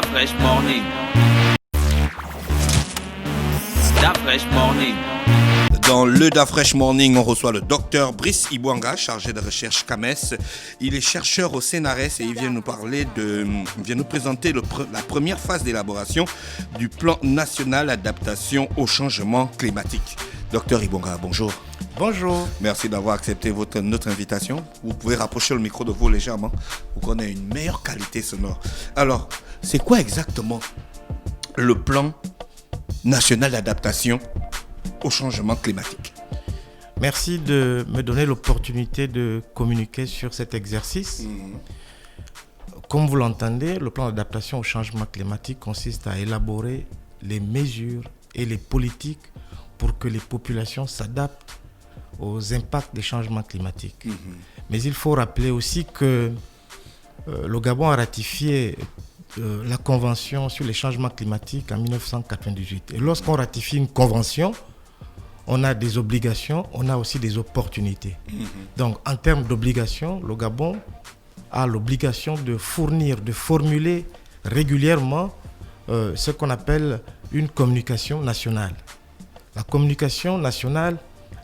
Fresh Morning. Fresh Morning. Dans le Fresh Morning, on reçoit le docteur Brice Ibouanga, chargé de recherche CAMES. Il est chercheur au CNRS et il vient nous présenter la première phase d'élaboration du plan national d'adaptation au changement climatique. Docteur Ibouanga, bonjour. Bonjour. Merci d'avoir accepté notre invitation. Vous pouvez rapprocher le micro de vous légèrement pour qu'on ait une meilleure qualité sonore. Alors, c'est quoi exactement le plan national d'adaptation au changement climatique? Merci de me donner l'opportunité de communiquer sur cet exercice. Comme vous l'entendez, le plan d'adaptation au changement climatique consiste à élaborer les mesures et les politiques pour que les populations s'adaptent aux impacts des changements climatiques. Mais il faut rappeler aussi que le Gabon a ratifié la Convention sur les changements climatiques en 1998. Et lorsqu'on ratifie une convention, on a des obligations, on a aussi des opportunités. Donc, en termes d'obligations, le Gabon a l'obligation de formuler régulièrement ce qu'on appelle une communication nationale. La communication nationale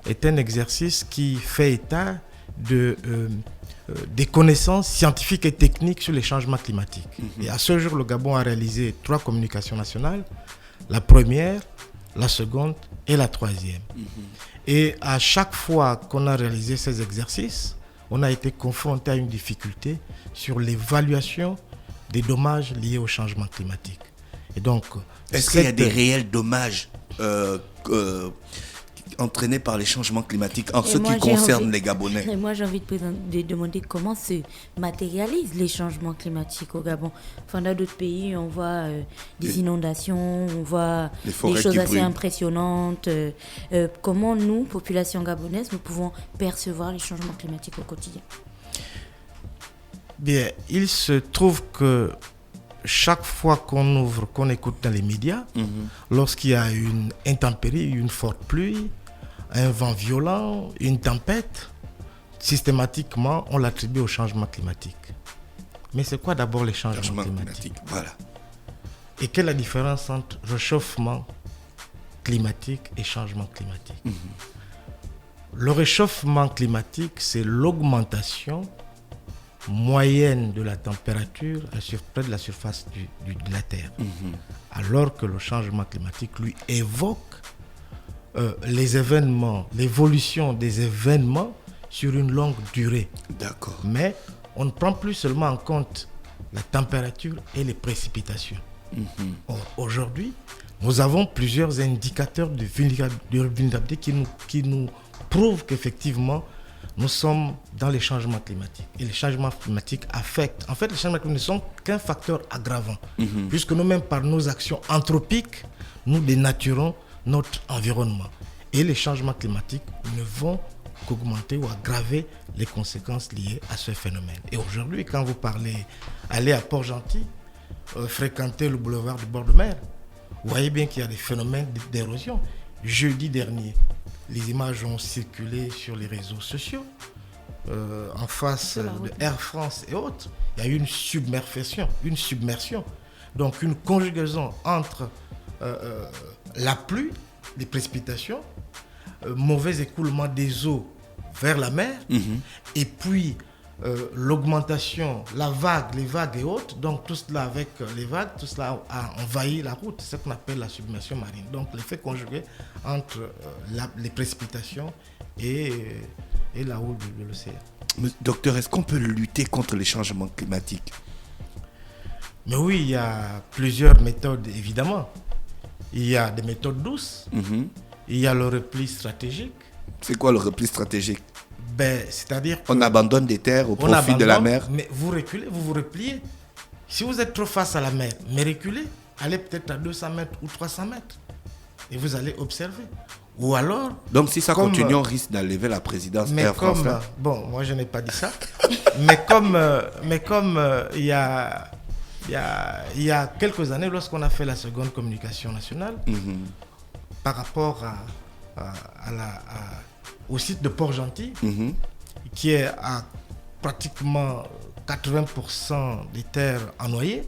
est un exercice qui fait état des connaissances scientifiques et techniques sur les changements climatiques. Et à ce jour, le Gabon a réalisé 3 communications nationales, la première, la seconde et la troisième. Et à chaque fois qu'on a réalisé ces exercices, on a été confronté à une difficulté sur l'évaluation des dommages liés au changement climatique. Et donc, est-ce qu'il y a des réels dommages entraînés par les changements climatiques en ce qui concerne les Gabonais? Et moi, j'ai envie de demander comment se matérialisent les changements climatiques au Gabon. Enfin, dans d'autres pays, on voit des inondations, on voit des choses assez impressionnantes. Comment nous, population gabonaise, nous pouvons percevoir les changements climatiques au quotidien? Bien, il se trouve que chaque fois qu'on écoute dans les médias, lorsqu'il y a une intempérie, une forte pluie, un vent violent, une tempête, systématiquement, on l'attribue au changement climatique. Mais c'est quoi d'abord les changements climatiques? Voilà. Et quelle est la différence entre réchauffement climatique et changement climatique? Le réchauffement climatique, c'est l'augmentation moyenne de la température près de la surface de la Terre. Alors que le changement climatique, lui, évoque les événements, l'évolution des événements sur une longue durée. D'accord. Mais on ne prend plus seulement en compte la température et les précipitations. Or, aujourd'hui, nous avons plusieurs indicateurs de vulnérabilité qui nous prouvent qu'effectivement, nous sommes dans les changements climatiques. Et les changements climatiques affectent. En fait, les changements climatiques ne sont qu'un facteur aggravant. Puisque nous-mêmes, par nos actions anthropiques, nous dénaturons notre environnement. Et les changements climatiques ne vont qu'augmenter ou aggraver les conséquences liées à ce phénomène. Et aujourd'hui, quand vous allez à Port-Gentil, fréquenter le boulevard du bord de mer, vous voyez bien qu'il y a des phénomènes d'érosion. Jeudi dernier, les images ont circulé sur les réseaux sociaux. En face de Air France et autres, il y a eu une submersion. Donc une conjugaison entre la pluie, les précipitations, mauvais écoulement des eaux vers la mer, et puis l'augmentation, les vagues et autres. Donc tout cela avec les vagues, tout cela a envahi la route. C'est ce qu'on appelle la submersion marine. Donc l'effet conjugué entre les précipitations et la houle de l'océan. Docteur, est-ce qu'on peut lutter contre les changements climatiques? Mais oui, il y a plusieurs méthodes, évidemment. Il y a des méthodes douces. Il y a le repli stratégique. C'est quoi le repli stratégique? C'est-à-dire qu'on abandonne des terres au profit de la mer. Mais vous reculez, vous vous repliez. Si vous êtes trop face à la mer, mais reculez, allez peut-être à 200 mètres ou 300 mètres. Et vous allez observer. Ou alors... Donc si ça continue, on risque d'enlever la présidence Air France. Bon, moi je n'ai pas dit ça. mais comme il y a quelques années, lorsqu'on a fait la seconde communication nationale, par rapport au site de Port-Gentil, qui est à pratiquement 80% des terres ennoyées,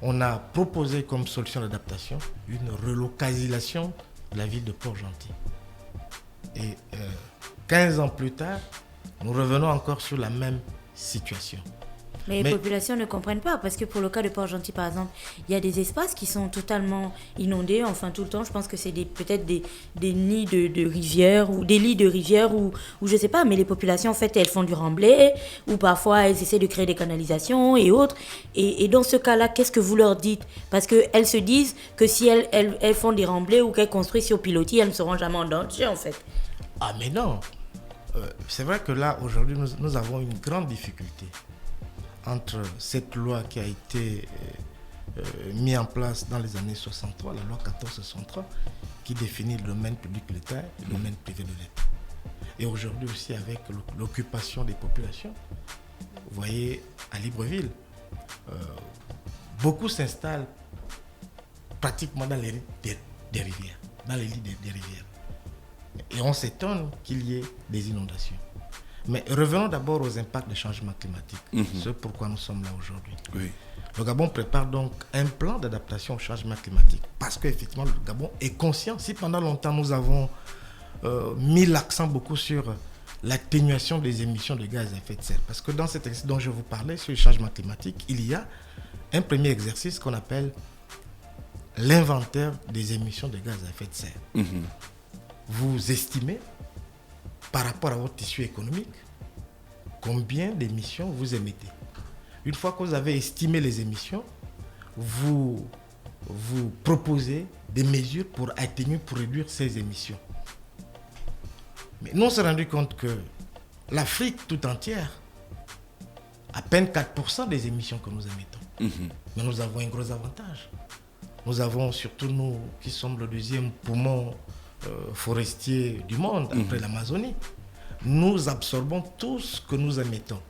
on a proposé comme solution d'adaptation une relocalisation de la ville de Port-Gentil. Et 15 ans plus tard, nous revenons encore sur la même situation. Mais les populations ne comprennent pas, parce que pour le cas de Port-Gentil, par exemple, il y a des espaces qui sont totalement inondés, enfin tout le temps. Je pense que c'est peut-être des nids de rivières, ou des lits de rivières, ou je ne sais pas, mais les populations, en fait, elles font du remblai, ou parfois elles essaient de créer des canalisations et autres. Et dans ce cas-là, qu'est-ce que vous leur dites? Parce qu'elles se disent que si elles font des remblais ou qu'elles construisent sur pilotis, elles ne seront jamais en danger, en fait. Ah mais non, c'est vrai que là, aujourd'hui, nous avons une grande difficulté entre cette loi qui a été mise en place dans les années 63, la loi 1463, qui définit le domaine public de l'État et le domaine privé de l'État. Et aujourd'hui aussi avec l'occupation des populations. Vous voyez, à Libreville, beaucoup s'installent pratiquement dans les lits des rivières, des rivières. Et on s'étonne qu'il y ait des inondations. Mais revenons d'abord aux impacts des changements climatiques. C'est pourquoi nous sommes là aujourd'hui. Oui. Le Gabon prépare donc un plan d'adaptation au changement climatique. Parce qu'effectivement, le Gabon est conscient. Si pendant longtemps, nous avons mis l'accent beaucoup sur l'atténuation des émissions de gaz à effet de serre. Parce que dans cet exercice dont je vous parlais, sur le changement climatique, il y a un premier exercice qu'on appelle l'inventaire des émissions de gaz à effet de serre. Vous estimez, par rapport à votre tissu économique, combien d'émissions vous émettez. Une fois que vous avez estimé les émissions, vous proposez des mesures pour atténuer, pour réduire ces émissions. Mais nous on s'est rendu compte que l'Afrique tout entière, à peine 4% des émissions que nous émettons. Mais nous avons un gros avantage. Nous avons, surtout nous qui sommes le deuxième poumon forestier du monde, après l'Amazonie, nous absorbons tout ce que nous émettons.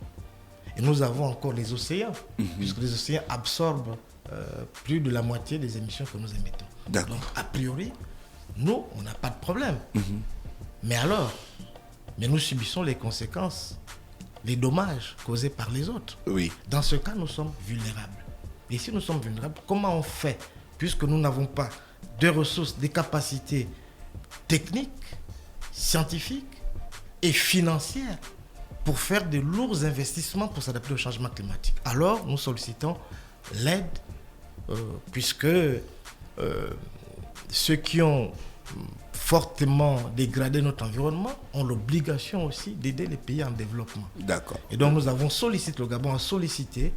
Et nous avons encore les océans, puisque les océans absorbent plus de la moitié des émissions que nous émettons. D'accord. Donc, a priori, nous, on n'a pas de problème. Mais alors, nous subissons les conséquences, les dommages causés par les autres. Oui. Dans ce cas, nous sommes vulnérables. Et si nous sommes vulnérables, comment on fait, puisque nous n'avons pas de ressources, des capacités techniques, scientifiques et financières pour faire de lourds investissements pour s'adapter au changement climatique? Alors, nous sollicitons l'aide, puisque ceux qui ont fortement dégradé notre environnement ont l'obligation aussi d'aider les pays en développement. D'accord. Et donc, nous avons sollicité, le Gabon a sollicité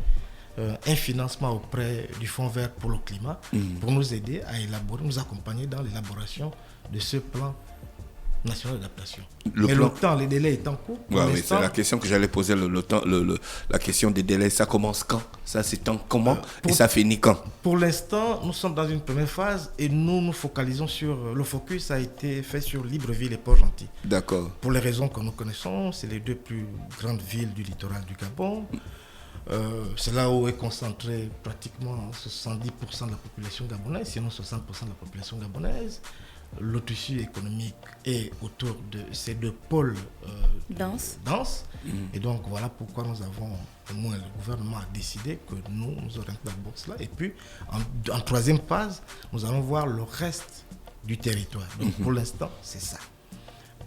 un financement auprès du Fonds vert pour le climat pour nous aider à élaborer, nous accompagner dans l'élaboration de ce plan national d'adaptation. Mais le temps, les délais étant courts. Oui, c'est la question que j'allais poser, la question des délais. Ça commence quand? Ça s'étend comment? Et ça finit quand? Pour l'instant, nous sommes dans une première phase et nous nous focalisons sur... Le focus a été fait sur Libreville et Port-Gentil. D'accord. Pour les raisons que nous connaissons, c'est les deux plus grandes villes du littoral du Gabon. C'est là où est concentré pratiquement 70% de la population gabonaise, sinon 60% de la population gabonaise. Le tissu économique est autour de ces deux pôles denses. Et donc voilà pourquoi nous avons, au moins le gouvernement a décidé que nous orientons d'abord cela. Et puis en troisième phase, nous allons voir le reste du territoire. Donc pour l'instant, c'est ça.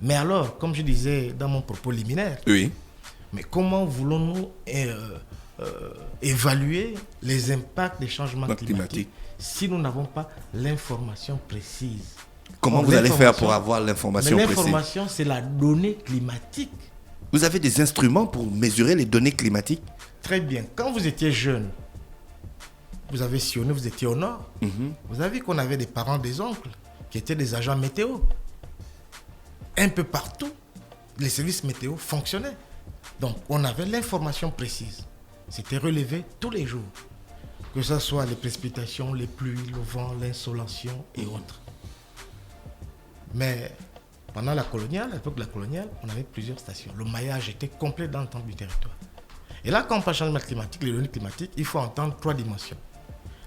Mais alors, comme je disais dans mon propos liminaire, mais comment voulons-nous évaluer les impacts des changements climatiques si nous n'avons pas l'information précise? Comment vous allez faire pour avoir l'information précise? L'information, c'est la donnée climatique. Vous avez des instruments pour mesurer les données climatiques? Très bien. Quand vous étiez jeune, vous avez sillonné, vous étiez au nord. Vous avez vu qu'on avait des parents, des oncles qui étaient des agents météo. Un peu partout, les services météo fonctionnaient. Donc, on avait l'information précise. C'était relevé tous les jours. Que ce soit les précipitations, les pluies, le vent, l'insolation et autres. Mais pendant la coloniale, à l'époque de la coloniale, on avait plusieurs stations. Le maillage était complet dans l'ensemble du territoire. Et là, quand on parle de changement climatique, les données climatiques, il faut entendre trois dimensions.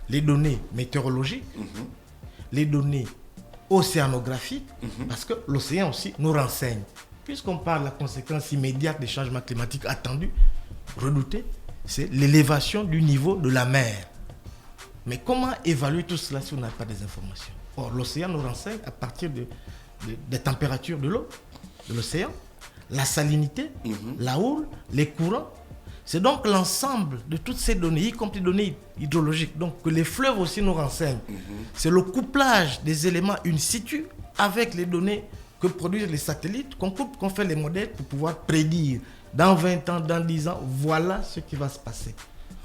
Les données météorologiques, les données océanographiques, parce que l'océan aussi nous renseigne. Puisqu'on parle de la conséquence immédiate des changements climatiques attendus, redoutés, c'est l'élévation du niveau de la mer. Mais comment évaluer tout cela si on n'a pas des informations? Or, l'océan nous renseigne à partir des températures de l'eau, de l'océan, la salinité, la houle, les courants. C'est donc l'ensemble de toutes ces données, y compris les données hydrologiques, donc que les fleuves aussi nous renseignent. C'est le couplage des éléments in situ avec les données que produisent les satellites, qu'on coupe, qu'on fait les modèles pour pouvoir prédire dans 20 ans, dans 10 ans, voilà ce qui va se passer.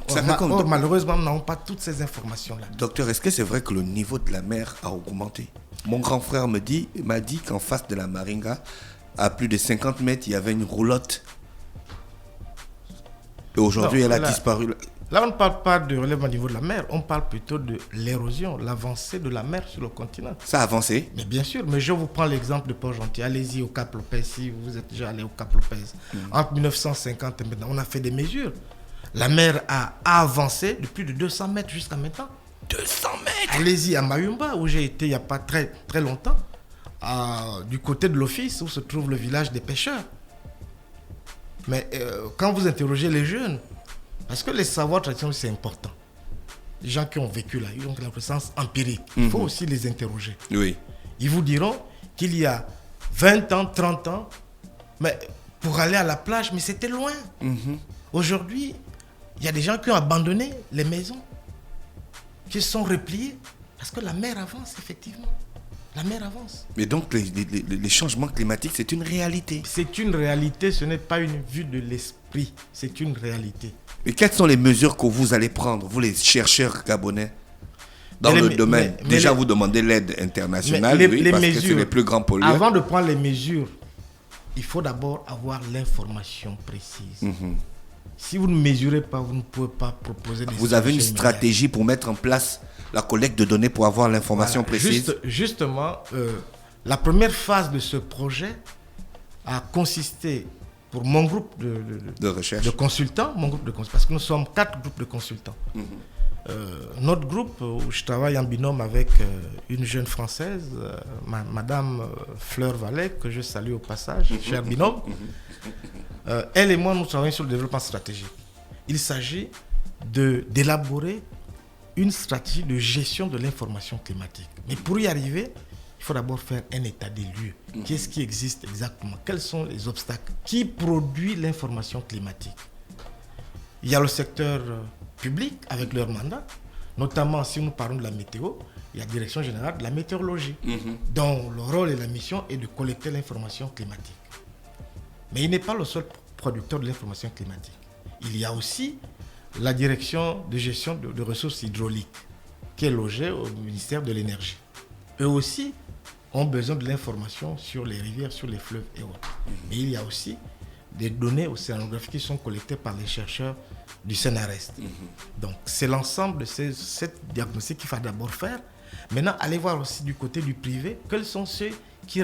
Or, malheureusement, nous n'avons pas toutes ces informations-là. Docteur, est-ce que c'est vrai que le niveau de la mer a augmenté? Mon grand frère m'a dit qu'en face de la Maringa, à plus de 50 mètres, il y avait une roulotte. Et aujourd'hui, elle a disparu. Là, on ne parle pas de relèvement au niveau de la mer, on parle plutôt de l'érosion, l'avancée de la mer sur le continent. Ça a avancé? Mais bien sûr, mais je vous prends l'exemple de Port-Gentil. Allez-y au Cap Lopez, si vous êtes déjà allé au Cap Lopez. Entre 1950 et maintenant, on a fait des mesures. La mer a avancé de plus de 200 mètres jusqu'à maintenant. 200 mètres? Allez-y à Mayumba, où j'ai été il n'y a pas très, très longtemps, du côté de l'office, où se trouve le village des pêcheurs. Mais quand vous interrogez les jeunes, parce que les savoirs traditionnels, c'est important. Les gens qui ont vécu là, ils ont la connaissance empirique. Il faut aussi les interroger. Oui. Ils vous diront qu'il y a 20 ans, 30 ans, mais pour aller à la plage, mais c'était loin. Aujourd'hui, il y a des gens qui ont abandonné les maisons, qui se sont repliés, parce que la mer avance, effectivement. La mer avance. Mais donc, les changements climatiques, c'est une réalité. C'est une réalité, ce n'est pas une vue de l'esprit, c'est une réalité. Et quelles sont les mesures que vous allez prendre, vous les chercheurs gabonais, dans le domaine? Déjà, vous demandez l'aide internationale, parce que c'est les plus grands pollueurs. Avant de prendre les mesures, il faut d'abord avoir l'information précise. Si vous ne mesurez pas, vous ne pouvez pas proposer des Vous avez une stratégie pour mettre en place la collecte de données pour avoir l'information précise? Justement, la première phase de ce projet a consisté, pour mon groupe de recherche, de consultants, parce que nous sommes 4 groupes de consultants. Notre groupe, où je travaille en binôme avec une jeune Française, Madame Fleur Vallet, que je salue au passage, cher binôme. Elle et moi, nous travaillons sur le développement stratégique. Il s'agit d'élaborer une stratégie de gestion de l'information climatique. Mais pour y arriver, il faut d'abord faire un état des lieux. Qu'est-ce qui existe exactement? Quels sont les obstacles? Qui produit l'information climatique? Il y a le secteur public avec leur mandat, notamment si nous parlons de la météo, il y a la Direction générale de la météorologie, dont le rôle et la mission est de collecter l'information climatique. Mais il n'est pas le seul producteur de l'information climatique. Il y a aussi la direction de gestion de ressources hydrauliques, qui est logée au ministère de l'Énergie. Eux aussi ont besoin de l'information sur les rivières, sur les fleuves et autres. Mais il y a aussi des données océanographiques qui sont collectées par les chercheurs du CNRS. Donc c'est l'ensemble de cette diagnostic qu'il faut d'abord faire. Maintenant, allez voir aussi du côté du privé, quels sont ceux qui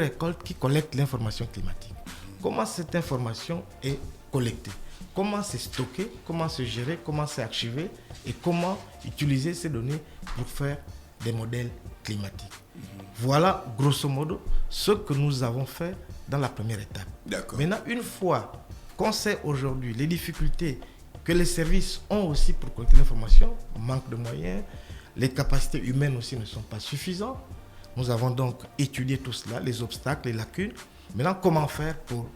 collectent l'information climatique. Comment cette information est collectée? Comment c'est stocké? Comment c'est géré? Comment c'est archivé? Et comment utiliser ces données pour faire des modèles climatiques? Voilà, grosso modo, ce que nous avons fait dans la première étape. D'accord. Maintenant, une fois qu'on sait aujourd'hui les difficultés que les services ont aussi pour collecter l'information, manque de moyens, les capacités humaines aussi ne sont pas suffisantes, nous avons donc étudié tout cela, les obstacles, les lacunes. Maintenant, comment faire pour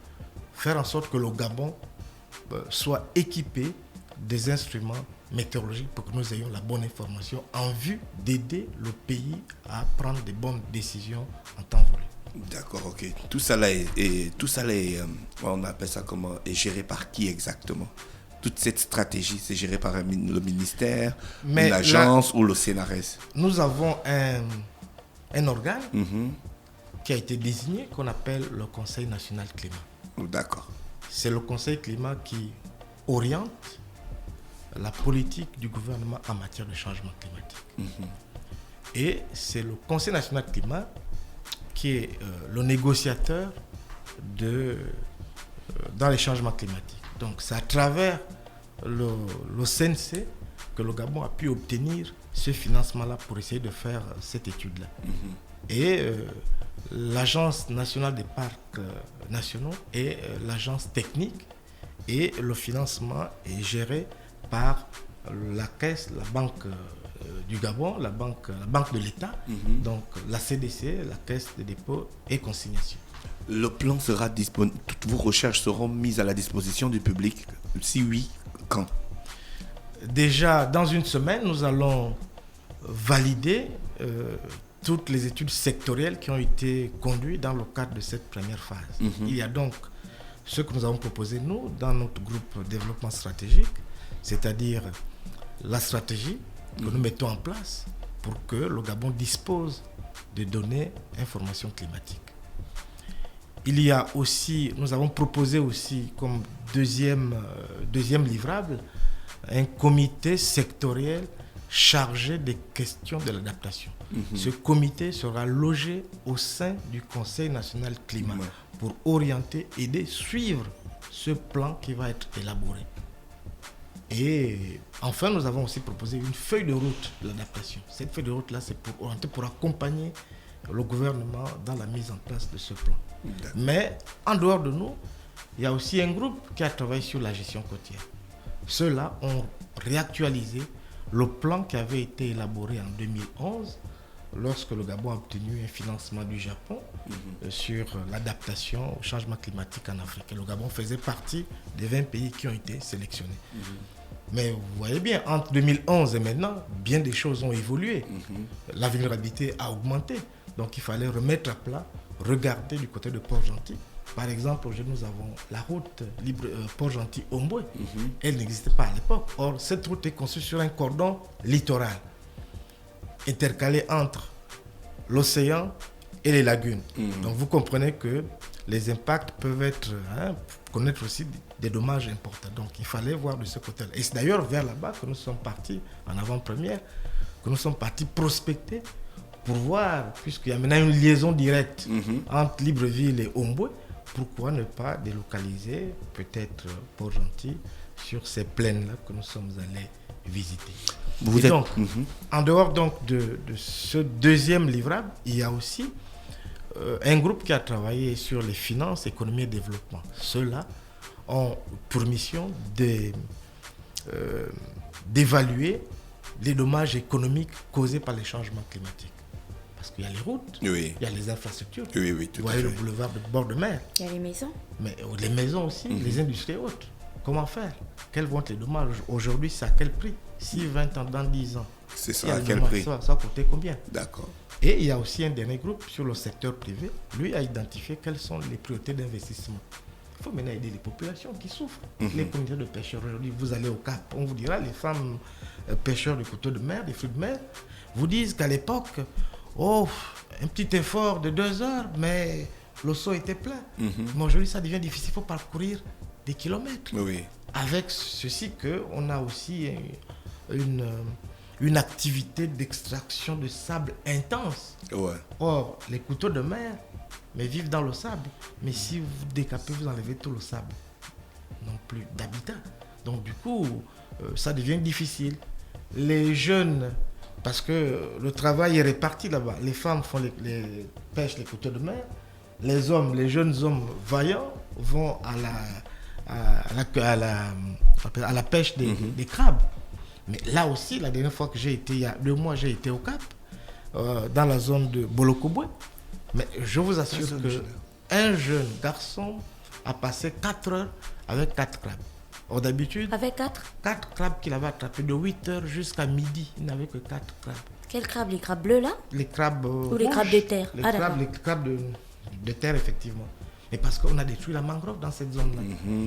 faire en sorte que le Gabon soit équipé des instruments météorologiques pour que nous ayons la bonne information en vue d'aider le pays à prendre des bonnes décisions en temps voulu. D'accord, ok. Tout ça là on appelle ça comment, est géré par qui exactement? Toute cette stratégie, c'est géré par le ministère, une agence ou le CNRS? Nous avons un organe qui a été désigné, qu'on appelle le Conseil national climat. D'accord. C'est le Conseil climat qui oriente la politique du gouvernement en matière de changement climatique. Et c'est le Conseil national climat qui est le négociateur dans les changements climatiques. Donc c'est à travers le CNC que le Gabon a pu obtenir ce financement-là pour essayer de faire cette étude-là. Et l'Agence nationale des parcs nationaux est l'agence technique, et le financement est géré par la caisse, la banque du Gabon, la banque de l'État, donc la CDC, la Caisse de dépôt et consignation. Le plan sera disponible, toutes vos recherches seront mises à la disposition du public. Si oui, quand? Déjà, dans une semaine, nous allons valider toutes les études sectorielles qui ont été conduites dans le cadre de cette première phase. Il y a donc ce que nous avons proposé, nous, dans notre groupe développement stratégique, c'est-à-dire la stratégie que nous mettons en place pour que le Gabon dispose de données informations climatiques. Il y a aussi, nous avons proposé aussi comme deuxième livrable un comité sectoriel chargé des questions de l'adaptation. Ce comité sera logé au sein du Conseil national climat pour orienter, aider, suivre ce plan qui va être élaboré. Et enfin, nous avons aussi proposé une feuille de route de l'adaptation. Cette feuille de route-là, c'est pour orienter, pour accompagner le gouvernement dans la mise en place de ce plan. Mais en dehors de nous, il y a aussi un groupe qui a travaillé sur la gestion côtière. Ceux-là ont réactualisé le plan qui avait été élaboré en 2011 lorsque le Gabon a obtenu un financement du Japon sur l'adaptation au changement climatique en Afrique. Et le Gabon faisait partie des 20 pays qui ont été sélectionnés. Mais vous voyez bien, entre 2011 et maintenant, bien des choses ont évolué. La vulnérabilité a augmenté. Donc il fallait remettre à plat, regarder du côté de Port-Gentil. Par exemple, aujourd'hui, nous avons la route Port-Gentil-Omboué. Elle n'existait pas à l'époque. Or, cette route est conçue sur un cordon littoral, intercalé entre l'océan et les lagunes. Donc vous comprenez que les impacts peuvent connaître aussi des dommages importants. Donc il fallait voir de ce côté-là. Et c'est d'ailleurs vers là-bas que nous sommes partis, en avant-première, que nous sommes partis prospecter pour voir, puisqu'il y a maintenant une liaison directe entre Libreville et Omboué, pourquoi ne pas délocaliser peut-être Port-Gentil sur ces plaines-là que nous sommes allés visiter. Donc, en dehors donc de ce deuxième livrable, il y a aussi un groupe qui a travaillé sur les finances, économie et développement. Ceux-là ont pour mission d'évaluer les dommages économiques causés par les changements climatiques. Parce qu'il y a les routes, il y a les infrastructures. Tout vous voyez le boulevard de bord de mer. Il y a les maisons. Mais les maisons aussi, les industries et autres. Comment faire? Quels vont être les dommages? Aujourd'hui, c'est à quel prix? Si 20 ans, dans 10 ans. C'est ça, à quel prix? Ça va coûter combien? D'accord. Et il y a aussi un dernier groupe sur le secteur privé. Lui a identifié quelles sont les priorités d'investissement. Il faut maintenant aider les populations qui souffrent. Les communautés de pêcheurs. Aujourd'hui, vous allez au Cap, on vous dira, les femmes pêcheurs de couteaux de mer, des fruits de mer, vous disent qu'à l'époque, un petit effort de 2 heures, mais le seau était plein. Mais aujourd'hui, ça devient difficile, il faut parcourir des kilomètres. Avec ceci qu'on a aussi une activité d'extraction de sable intense. Or, les couteaux de mer vivent dans le sable. Mais si vous décapez, vous enlevez tout le sable. Non plus d'habitat. Donc du coup, ça devient difficile. Les jeunes, parce que le travail est réparti là-bas. Les femmes font les pêches les couteaux de mer. Les hommes, les jeunes hommes vaillants vont à la pêche des crabes. Mais là aussi, la dernière fois que j'ai été, il y a 2 mois, j'ai été au Cap, dans la zone de Bolokoboué. Mais je vous assure qu'un jeune garçon a passé 4 heures avec 4 crabes. Or d'habitude, avec 4 crabes qu'il avait attrapés de 8 heures jusqu'à midi. Il n'avait que 4 crabes. Quels crabes? Les crabes bleus là? Les crabes ou les crabes de terre? Les crabes de terre, effectivement. Mais parce qu'on a détruit la mangrove dans cette zone-là.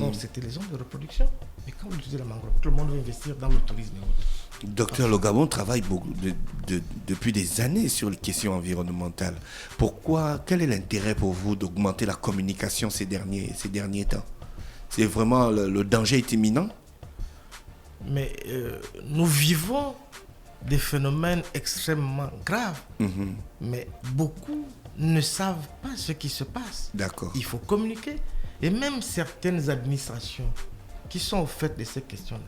Or, c'était les zones de reproduction. Mais quand vous détruisez la mangrove, tout le monde veut investir dans le tourisme et autres. Docteur, le Gabon travaille beaucoup depuis des années sur les questions environnementales. Pourquoi? Quel est l'intérêt pour vous d'augmenter la communication ces derniers temps? C'est vraiment le danger est imminent? Mais nous vivons des phénomènes extrêmement graves. Mais beaucoup ne savent pas ce qui se passe. D'accord. Il faut communiquer. Et même certaines administrations qui sont au fait de ces questions-là.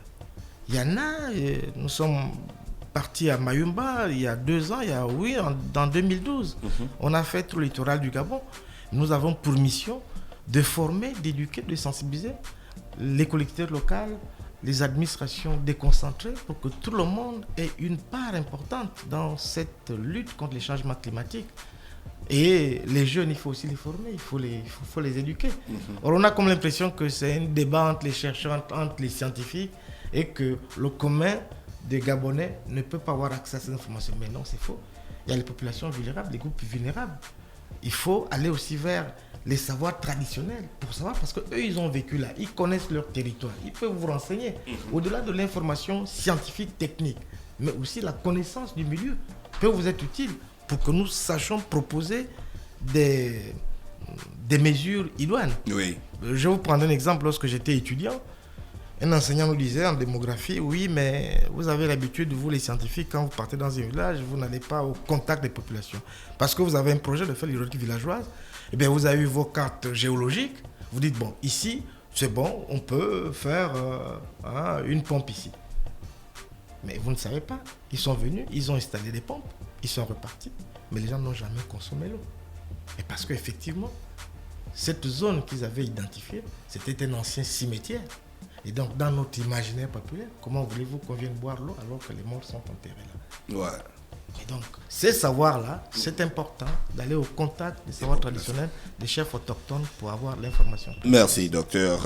Il y en a, nous sommes partis à Mayumba il y a 2 ans, en 2012. On a fait tout le littoral du Gabon. Nous avons pour mission de former, d'éduquer, de sensibiliser les collectivités locales les administrations déconcentrées pour que tout le monde ait une part importante dans cette lutte contre les changements climatiques. Et les jeunes, il faut aussi les former, il faut les éduquer. Or, on a comme l'impression que c'est un débat entre les chercheurs, entre les scientifiques, et que le commun des Gabonais ne peut pas avoir accès à ces informations. Mais non, c'est faux. Il y a les populations vulnérables, les groupes vulnérables. Il faut aller aussi vers les savoirs traditionnels pour savoir, parce qu'eux, ils ont vécu là, ils connaissent leur territoire, ils peuvent vous renseigner. Au-delà de l'information scientifique, technique, mais aussi la connaissance du milieu peut vous être utile pour que nous sachions proposer des mesures idoines. Oui. Je vais vous prendre un exemple. Lorsque j'étais étudiant, un enseignant nous disait en démographie, oui, mais vous avez l'habitude, vous les scientifiques, quand vous partez dans un village, vous n'allez pas au contact des populations. Parce que vous avez un projet de faire l'hydraulique villageoise, et bien vous avez eu vos cartes géologiques, vous dites, bon, ici, c'est bon, on peut faire une pompe ici. Mais vous ne savez pas. Ils sont venus, ils ont installé des pompes, ils sont repartis, mais les gens n'ont jamais consommé l'eau. Et parce qu'effectivement, cette zone qu'ils avaient identifiée, c'était un ancien cimetière. Et donc, dans notre imaginaire populaire, comment voulez-vous qu'on vienne boire l'eau alors que les morts sont enterrés là? Ouais. Et donc, ces savoirs-là, c'est important d'aller au contact des savoirs traditionnels des chefs autochtones pour avoir l'information. Merci, docteur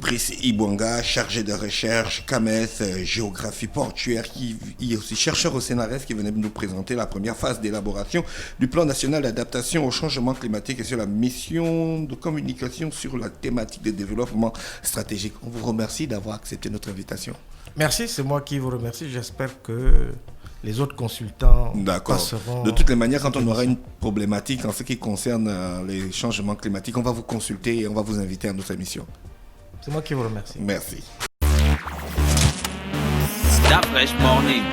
Brice Ibouanga, chargé de recherche, CAMES, géographie portuaire, qui est aussi chercheur au CNRS, qui venait de nous présenter la première phase d'élaboration du plan national d'adaptation au changement climatique et sur la mission de communication sur la thématique de développement stratégique. On vous remercie d'avoir accepté notre invitation. Merci, c'est moi qui vous remercie. J'espère que les autres consultants passeront... De toutes les manières, quand on aura une problématique en ce qui concerne les changements climatiques, on va vous consulter et on va vous inviter à notre émission. C'est moi qui vous remercie. Merci. That fresh morning.